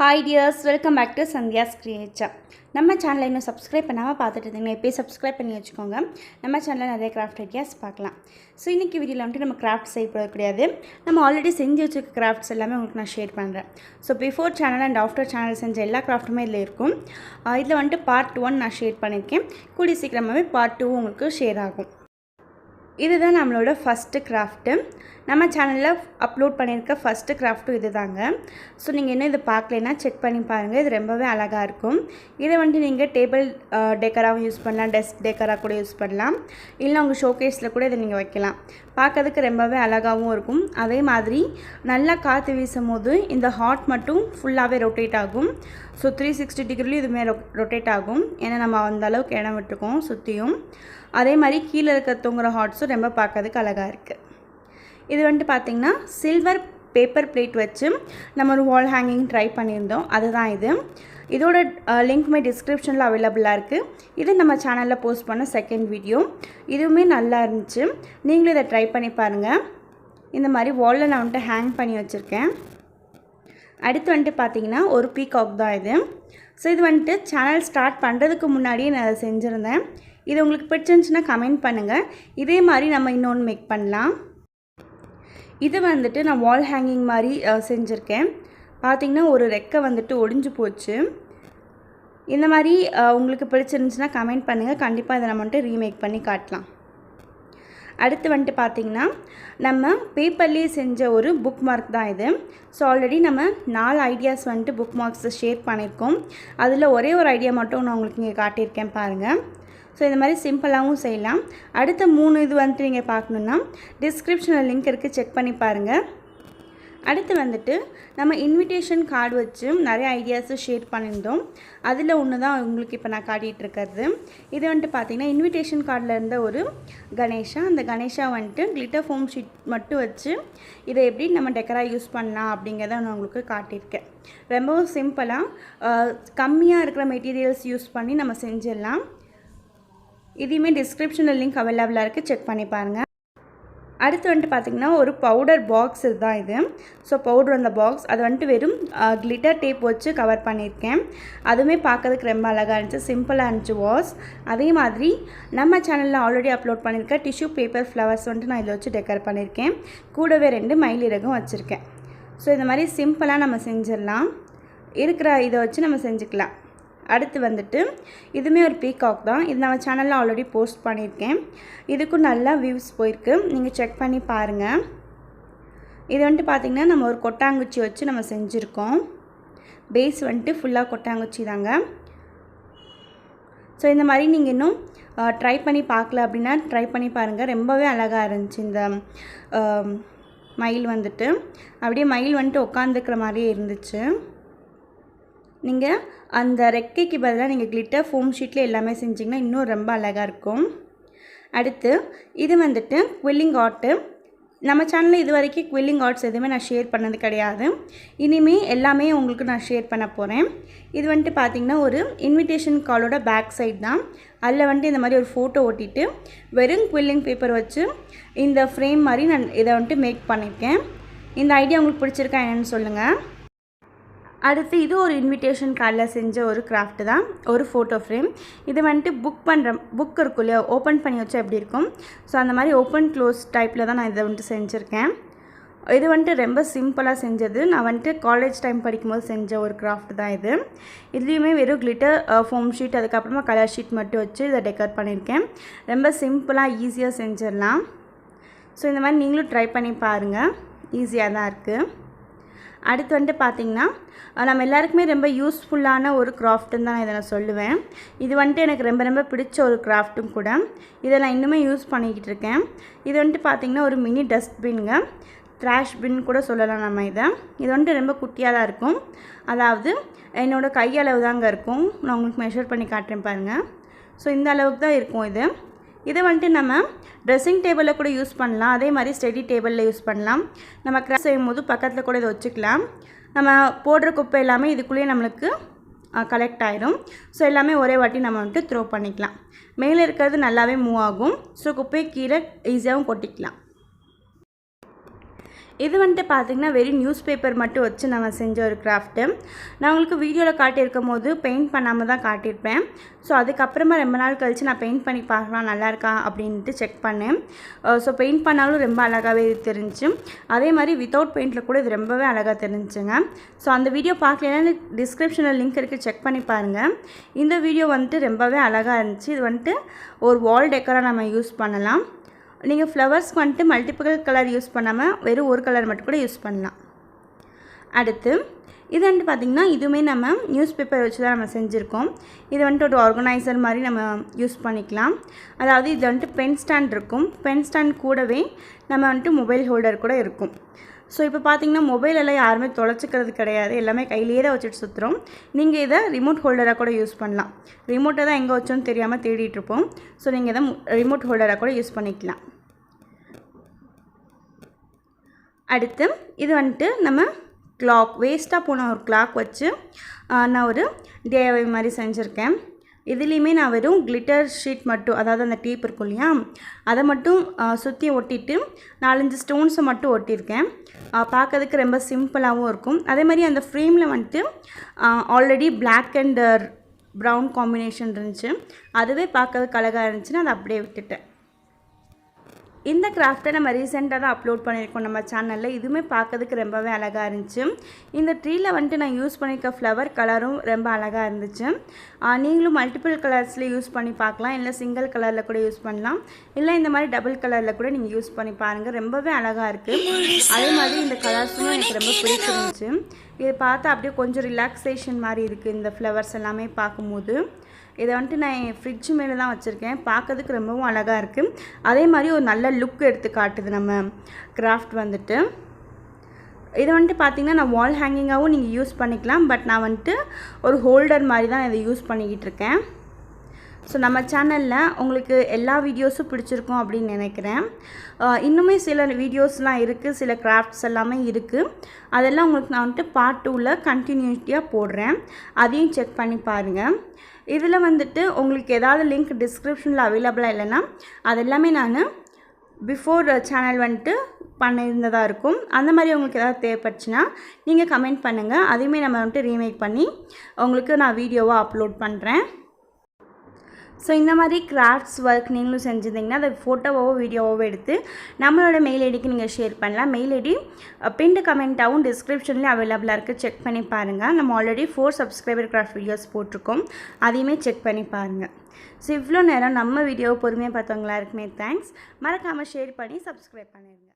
Hi dears, welcome back to sandhya'screature. நம்ம சேனலை இன்னும் சப்ஸ்கிரைப் பண்ணாமல் பார்த்துட்டு இருந்தீங்கன்னா இப்போயே சப்ஸ்கிரைப் பண்ணி வச்சுக்கோங்க. நம்ம சேனலில் நிறைய கிராஃப்ட் ஐடியாஸ் பார்க்கலாம். ஸோ இன்றைக்கி வீடியோவில் வந்துட்டு நம்ம கிராஃப்ட் செய்ய போகிறது கிடையாது. நம்ம ஆல்ரெடி செஞ்சு வச்சுருக்க கிராஃப்ட்ஸ் எல்லாமே உங்களுக்கு நான் ஷேர் பண்ணுறேன். So before channel and after channel செஞ்ச எல்லா கிராஃப்ட்டுமே இதில் இருக்கும். இதில் வந்துட்டு பார்ட் 1 நான் ஷேர் பண்ணியிருக்கேன். கூடிய சீக்கிரமாகவே பார்ட் 2 உங்களுக்கு ஷேர் ஆகும். இதுதான் நம்மளோட ஃபஸ்ட்டு கிராஃப்ட்டு. நம்ம சேனலில் அப்லோட் பண்ணியிருக்க ஃபஸ்ட்டு கிராஃப்ட்டும் இது தாங்க. ஸோ நீங்கள் இன்னும் இதை பார்க்கலைன்னா செக் பண்ணி பாருங்கள். இது ரொம்பவே அழகாக இருக்கும். இதை வந்துட்டு நீங்கள் டேபிள் டெக்கராகவும் யூஸ் பண்ணலாம், டெஸ்க் டெக்கராக கூட யூஸ் பண்ணலாம், இல்லை உங்கள் ஷோகேஸில் கூட இதை நீங்கள் வைக்கலாம். பார்க்கறதுக்கு ரொம்பவே அழகாகவும் இருக்கும். அதே மாதிரி நல்லா காற்று வீசும் போது இந்த ஹாட் மட்டும் ஃபுல்லாகவே ரொட்டேட் ஆகும். ஸோ 360 டிகிரிலையும் இதுமாரி ரொட்டேட் ஆகும். ஏன்னா நம்ம அந்த அளவுக்கு இடம் விட்டுருக்கோம் சுற்றியும். அதே மாதிரி கீழே இருக்க தொங்குற ஹாட்ஸும் ரொம்ப பார்க்கறதுக்கு அழகாக இருக்குது. இது வந்துட்டு பார்த்திங்கன்னா சில்வர் பேப்பர் பிளேட் வச்சு நம்ம ஒரு வால் ஹேங்கிங் ட்ரை பண்ணியிருந்தோம். அதுதான் இது. இதோட லிங்க்குமே டிஸ்கிரிப்ஷனில் அவைலபிளாக இருக்குது. இது நம்ம சேனலில் போஸ்ட் பண்ண செகண்ட் வீடியோ. இதுவுமே நல்லா இருந்துச்சு. நீங்களும் இதை ட்ரை பண்ணி பாருங்கள். இந்த மாதிரி வாலில் நான் வந்துட்டு ஹேங் பண்ணி வச்சுருக்கேன். அடுத்து வந்துட்டு பார்த்திங்கன்னா ஒரு பீகாக் தான் இது. ஸோ இது வந்துட்டு சேனல் ஸ்டார்ட் பண்ணுறதுக்கு முன்னாடியே நான் அதை செஞ்சுருந்தேன். இது உங்களுக்கு பிடிச்சிருந்துச்சுன்னா கமெண்ட் பண்ணுங்கள். இதே மாதிரி நம்ம இன்னொன்று மேக் பண்ணலாம். இது வந்துட்டு நான் வால் ஹேங்கிங் மாதிரி செஞ்சுருக்கேன். பார்த்திங்கன்னா ஒரு ரெக்கை வந்துட்டு ஒடிஞ்சு போச்சு. இந்த மாதிரி உங்களுக்கு பிடிச்சிருந்துச்சுன்னா கமெண்ட் பண்ணுங்கள். கண்டிப்பாக இதை நம்ம வந்துட்டு ரீமேக் பண்ணி காட்டலாம். அடுத்து வந்துட்டு பார்த்திங்கன்னா நம்ம பேப்பர்லேயே செஞ்ச ஒரு புக் மார்க் தான் இது. ஸோ ஆல்ரெடி நம்ம 4 ஐடியாஸ் வந்துட்டு புக் மார்க்ஸை ஷேர் பண்ணியிருக்கோம். அதில் ஒரே ஒரு ஐடியா மட்டும் நான் உங்களுக்கு இங்கே காட்டியிருக்கேன் பாருங்கள். ஸோ இந்த மாதிரி சிம்பிளாகவும் செய்யலாம். அடுத்த 3 இது வந்துட்டு நீங்கள் பார்க்கணுன்னா டிஸ்கிரிப்ஷனில் லிங்க் இருக்குது, செக் பண்ணி பாருங்கள். அடுத்து வந்துட்டு நம்ம இன்விடேஷன் கார்டு வச்சு நிறைய ஐடியாஸு ஷேர் பண்ணியிருந்தோம். அதில் ஒன்று தான் உங்களுக்கு இப்போ நான் காட்டிகிட்டு இருக்கிறது. இது வந்துட்டு பார்த்திங்கன்னா இன்விடேஷன் கார்டில் இருந்த ஒரு கணேஷா. அந்த கணேஷா வந்துட்டு கிளிட்டர் ஃபோம் ஷீட் மட்டும் வச்சு இதை எப்படி நம்ம டெக்கராக யூஸ் பண்ணலாம் அப்படிங்கிறத நான் உங்களுக்கு காட்டியிருக்கேன். ரொம்பவும் சிம்பிளாக கம்மியாக இருக்கிற மெட்டீரியல்ஸ் யூஸ் பண்ணி நம்ம செஞ்சிடலாம். இதையுமே டிஸ்கிரிப்ஷனில் லிங்க் அவைலபிளாக இருக்குது, செக் பண்ணி பாருங்கள். அடுத்து வந்துட்டு பார்த்திங்கன்னா ஒரு பவுடர் பாக்ஸ் இதுதான் இது. ஸோ பவுடர் அந்த பாக்ஸ் அது வந்துட்டு வெறும் கிளிட்டர் டேப் வச்சு கவர் பண்ணியிருக்கேன். அதுவுமே பார்க்கறதுக்கு ரொம்ப அழகாக இருந்துச்சு, சிம்பிளாக இருந்துச்சு வாஸ். அதே மாதிரி நம்ம சேனலில் ஆல்ரெடி அப்லோட் பண்ணியிருக்க டிஷ்யூ பேப்பர் ஃப்ளவர்ஸ் வந்துட்டு நான் இதில் வச்சு டெக்கர் பண்ணியிருக்கேன். கூடவே 2 மயிலிறகும் வச்சுருக்கேன். ஸோ இந்த மாதிரி சிம்பிளாக நம்ம செஞ்சிடலாம். இருக்கிற இதை வச்சு நம்ம செஞ்சுக்கலாம். அடுத்து வந்துட்டு இதுவுமே ஒரு பீகாக் தான். இது நம்ம சேனலில் ஆல்ரெடி போஸ்ட் பண்ணியிருக்கேன். இதுக்கும் நல்லா வியூஸ் போயிருக்கு, நீங்கள் செக் பண்ணி பாருங்கள். இது வந்துட்டு பார்த்திங்கன்னா நம்ம ஒரு கொட்டாங்குச்சி வச்சு நம்ம செஞ்சுருக்கோம். பேஸ் வந்துட்டு ஃபுல்லாக கொட்டாங்குச்சி தாங்க. ஸோ இந்த மாதிரி நீங்கள் இன்னும் ட்ரை பண்ணி பார்க்கல அப்படின்னா ட்ரை பண்ணி பாருங்கள். ரொம்பவே அழகாக இருந்துச்சு. இந்த மயில் வந்துட்டு அப்படியே மயில் வந்துட்டு உட்காந்துக்கிற மாதிரியே இருந்துச்சு. நீங்கள் அந்த ரெக்கைக்கு பதிலாக நீங்கள் கிளிட்டர் ஃபோம் ஷீட்டில் எல்லாமே செஞ்சிங்கன்னா இன்னும் ரொம்ப அழகாக இருக்கும். அடுத்து இது வந்துட்டு குவில்லிங் ஆர்ட்டு. நம்ம சேனலில் இது வரைக்கும் குவில்லிங் ஆர்ட்ஸ் எதுவுமே நான் ஷேர் பண்ணது கிடையாது. இனிமேல் எல்லாமே உங்களுக்கு நான் ஷேர் பண்ண போகிறேன். இது வந்துட்டு பார்த்திங்கன்னா ஒரு இன்விடேஷன் கார்டோட பேக் சைட் தான். அதில் வந்துட்டு இந்த மாதிரி ஒரு ஃபோட்டோ ஒட்டிட்டு வெறும் குவில்லிங் பேப்பர் வச்சு இந்த ஃப்ரேம் மாதிரி நான் இதை வந்துட்டு மேக் பண்ணியிருக்கேன். இந்த ஐடியா உங்களுக்கு பிடிச்சிருக்கா என்னென்னு சொல்லுங்கள். அடுத்து இது ஒரு இன்விடேஷன் கார்டில் செஞ்ச ஒரு கிராஃப்ட் தான், ஒரு ஃபோட்டோ ஃப்ரேம். இது வந்துட்டு புக் இருக்கும் இல்லையா, ஓப்பன் பண்ணி வச்சா எப்படி இருக்கும், ஸோ அந்த மாதிரி ஓப்பன் க்ளோஸ் டைப்பில் தான் நான் இதை வந்துட்டு செஞ்சுருக்கேன். இது வந்துட்டு ரொம்ப சிம்பிளாக செஞ்சது. நான் வந்துட்டு காலேஜ் டைம் படிக்கும்போது செஞ்ச ஒரு கிராஃப்ட் தான் இது. இதுலேயுமே வெறும் கிளிட்டர் ஃபோம் ஷீட் அதுக்கப்புறமா கலர் ஷீட் மட்டும் வச்சு இதை டெக்கர் பண்ணியிருக்கேன். ரொம்ப சிம்பிளாக ஈஸியாக செஞ்சிடலாம். ஸோ இந்த மாதிரி நீங்களும் ட்ரை பண்ணி பாருங்கள், ஈஸியாக தான் இருக்குது. அடுத்து வந்துட்டு பார்த்திங்கன்னா நம்ம எல்லாருக்குமே ரொம்ப யூஸ்ஃபுல்லான ஒரு கிராஃப்ட்டுன்னு தான் இதை நான் சொல்லுவேன். இது வந்துட்டு எனக்கு ரொம்ப ரொம்ப பிடிச்ச ஒரு கிராஃப்ட்டும் கூட. இதை நான் இன்னுமே யூஸ் பண்ணிக்கிட்டு இருக்கேன். இது வந்துட்டு பார்த்திங்கன்னா ஒரு மினி டஸ்ட்பின்ங்க, ட்ராஷ் பின் கூட சொல்லலாம் நம்ம இதை. இது வந்துட்டு ரொம்ப குட்டியாக தான் இருக்கும். அதாவது என்னோடய கையளவு தாங்க இருக்கும். நான் உங்களுக்கு மெஷர் பண்ணி காட்டுறேன் பாருங்கள். ஸோ இந்த அளவுக்கு தான் இருக்கும் இது. இதை வந்துட்டு நம்ம ட்ரெஸ்ஸிங் டேபிளில் கூட யூஸ் பண்ணலாம். அதே மாதிரி ஸ்டடி டேபிளில் யூஸ் பண்ணலாம். நம்ம கிராஃப்ட் செய்யும் போது பக்கத்தில் கூட இதை வச்சுக்கலாம். நம்ம போடுற குப்பை எல்லாமே இதுக்குள்ளேயே நம்மளுக்கு கலெக்ட் ஆகிடும். ஸோ எல்லாமே ஒரே வாட்டி நம்ம வந்துட்டு த்ரோ பண்ணிக்கலாம். மேலே இருக்கிறது நல்லாவே மூவ் ஆகும். ஸோ குப்பையை கீழே ஈஸியாகவும் கொட்டிக்கலாம். இது வந்துட்டு பார்த்திங்கன்னா வெறும் நியூஸ் பேப்பர் மட்டும் வச்சு நம்ம செஞ்ச ஒரு கிராஃப்ட்டு. நான் உங்களுக்கு வீடியோவில் காட்டியிருக்கும் போது பெயிண்ட் பண்ணாமல் தான் காட்டியிருப்பேன். ஸோ அதுக்கப்புறமா ரொம்ப நாள் கழித்து நான் பெயிண்ட் பண்ணி பார்க்கலாம் நல்லாயிருக்கா அப்படின்ட்டு செக் பண்ணேன். ஸோ பெயிண்ட் பண்ணாலும் ரொம்ப அழகாகவே தெரிஞ்சுச்சு. அதே மாதிரி வித்தவுட் பெயிண்டில் கூட இது ரொம்பவே அழகாக தெரிஞ்சுங்க. ஸோ அந்த வீடியோ பார்க்கலன்னா டிஸ்கிரிப்ஷனில் லிங்க் இருக்குது, செக் பண்ணி பாருங்கள். இந்த வீடியோ வந்துட்டு ரொம்பவே அழகாக இருந்துச்சு. இது வந்துட்டு ஒரு வால் டெக்கராக நம்ம யூஸ் பண்ணலாம். நீங்கள் ஃப்ளவர்ஸ்க்கு வந்துட்டு மல்டிபிள் கலர் யூஸ் பண்ணாமல் வெறும் ஒரு கலர் மட்டும் கூட யூஸ் பண்ணலாம். அடுத்து இது வந்துட்டு பார்த்திங்கன்னா இதுவுமே நம்ம நியூஸ் பேப்பர் வச்சு தான் நம்ம செஞ்சுருக்கோம். இது வந்துட்டு ஒரு ஆர்கனைசர் மாதிரி நம்ம யூஸ் பண்ணிக்கலாம். அதாவது இது வந்துட்டு பென் ஸ்டாண்ட் இருக்கும். பென் ஸ்டாண்ட் கூடவே நம்ம வந்துட்டு மொபைல் ஹோல்டர் கூட இருக்கும். ஸோ இப்போ பார்த்திங்கன்னா மொபைலெல்லாம் யாருமே தொலைச்சிக்கிறது கிடையாது, எல்லாமே கையிலேயே தான் வச்சுட்டு சுற்றுறோம். நீங்கள் இதை ரிமோட் ஹோல்டராக கூட யூஸ் பண்ணலாம். ரிமோட்டை தான் எங்கே வச்சோன்னு தெரியாமல் தேடிட்டுருப்போம். ஸோ நீங்கள் இதை ரிமோட் ஹோல்டராக கூட யூஸ் பண்ணிக்கலாம். அடுத்து இது வந்துட்டு நம்ம கிளாக், வேஸ்ட்டாக போன ஒரு கிளாக் வச்சு நான் ஒரு DIY மாதிரி செஞ்சுருக்கேன். இதுலேயுமே நான் வெறும் கிளிட்டர் ஷீட் மட்டும், அதாவது அந்த டேப் இருக்கும் இல்லையா, அதை மட்டும் சுற்றி ஒட்டிட்டு 4-5 ஸ்டோன்ஸை மட்டும் ஒட்டியிருக்கேன். பார்க்கறதுக்கு ரொம்ப சிம்பிளாகவும் இருக்கும். அதே மாதிரி அந்த ஃப்ரேமில் வந்துட்டு already black and brown combination இருந்துச்சு. அதுவே பார்க்கறதுக்கு அழகாக இருந்துச்சுன்னு அதை அப்படியே விட்டுட்டேன். இந்த கிராஃப்ட்டை நம்ம ரீசெண்டாக தான் அப்லோட் பண்ணியிருக்கோம் நம்ம சேனலில். இதுவுமே பார்க்கறதுக்கு ரொம்பவே அழகாக இருந்துச்சு. இந்த ட்ரீயில் வந்துட்டு நான் யூஸ் பண்ணியிருக்க ஃப்ளவர் கலரும் ரொம்ப அழகாக இருந்துச்சு. நீங்களும் மல்டிபிள் கலர்ஸில் யூஸ் பண்ணி பார்க்கலாம், இல்லை சிங்கிள் கலரில் கூட யூஸ் பண்ணலாம், இல்லை இந்த மாதிரி டபுள் கலரில் கூட நீங்கள் யூஸ் பண்ணி பாருங்கள். ரொம்பவே அழகாக இருக்குது. அதே மாதிரி இந்த கலர்ஸும் எனக்கு ரொம்ப பிடிச்சிருந்துச்சு. இதை பார்த்தா அப்படியே கொஞ்சம் ரிலாக்ஸேஷன் மாதிரி இருக்குது இந்த ஃப்ளவர்ஸ் எல்லாமே பார்க்கும்போது. இதை வந்துட்டு நான் என் ஃப்ரிட்ஜ் மேலே தான் வச்சுருக்கேன். பார்க்கறதுக்கு ரொம்பவும் அழகாக இருக்குது. அதே மாதிரி ஒரு நல்ல லுக் எடுத்து காட்டுது நம்ம கிராஃப்ட் வந்துட்டு. இதை வந்துட்டு பார்த்திங்கன்னா நான் வால் ஹேங்கிங்காகவும் நீங்கள் யூஸ் பண்ணிக்கலாம். பட் நான் வந்துட்டு ஒரு ஹோல்டர் மாதிரி தான் இதை யூஸ் பண்ணிக்கிட்டு இருக்கேன். ஸோ நம்ம சேனலில் உங்களுக்கு எல்லா வீடியோஸும் பிடிச்சிருக்கும் அப்படின்னு நினைக்கிறேன். இன்னுமே சில வீடியோஸ்லாம் இருக்குது, சில கிராஃப்ட்ஸ் எல்லாமே இருக்குது. அதெல்லாம் உங்களுக்கு நான் வந்துட்டு பார்ட் 2ல் கண்டினியூட்டியாக போடுறேன். அதையும் செக் பண்ணி பாருங்கள். இதில் வந்துட்டு உங்களுக்கு ஏதாவது லிங்க் டிஸ்கிரிப்ஷனில் அவைலபிளாக இல்லைன்னா அதெல்லாமே நான் பிஃபோர் சேனல் வந்துட்டு பண்ணியிருந்ததாக இருக்கும். அந்த மாதிரி உங்களுக்கு ஏதாவது தேவைப்பட்டுச்சுன்னா நீங்கள் கமெண்ட் பண்ணுங்கள். அதையுமே நம்ம வந்துட்டு ரீமேக் பண்ணி உங்களுக்கு நான் வீடியோவாக அப்லோட் பண்ணுறேன். ஸோ இந்த மாதிரி கிராஃப்ட்ஸ் ஒர்க் நீங்களும் செஞ்சுருந்தீங்கன்னா அதை ஃபோட்டோவோ வீடியோவோ எடுத்து நம்மளோட மெயில் ஐடிக்கு நீங்கள் ஷேர் பண்ணலாம். மெயில் ஐடி பின்டு கமெண்ட்டாகவும் டிஸ்கிரிப்ஷன்லேயும் அவைலபிளாக இருக்குது, செக் பண்ணி பாருங்கள். நம்ம ஆல்ரெடி 4 சப்ஸ்கிரைபர் கிராஃப்ட் வீடியோஸ் போட்டிருக்கோம், அதையுமே செக் பண்ணி பாருங்கள். ஸோ இவ்வளோ நேரம் நம்ம வீடியோவை பொறுமையாக பார்த்தவங்களா இருக்குமே தேங்க்ஸ். மறக்காமல் ஷேர் பண்ணி சப்ஸ்கிரைப் பண்ணிடுங்க.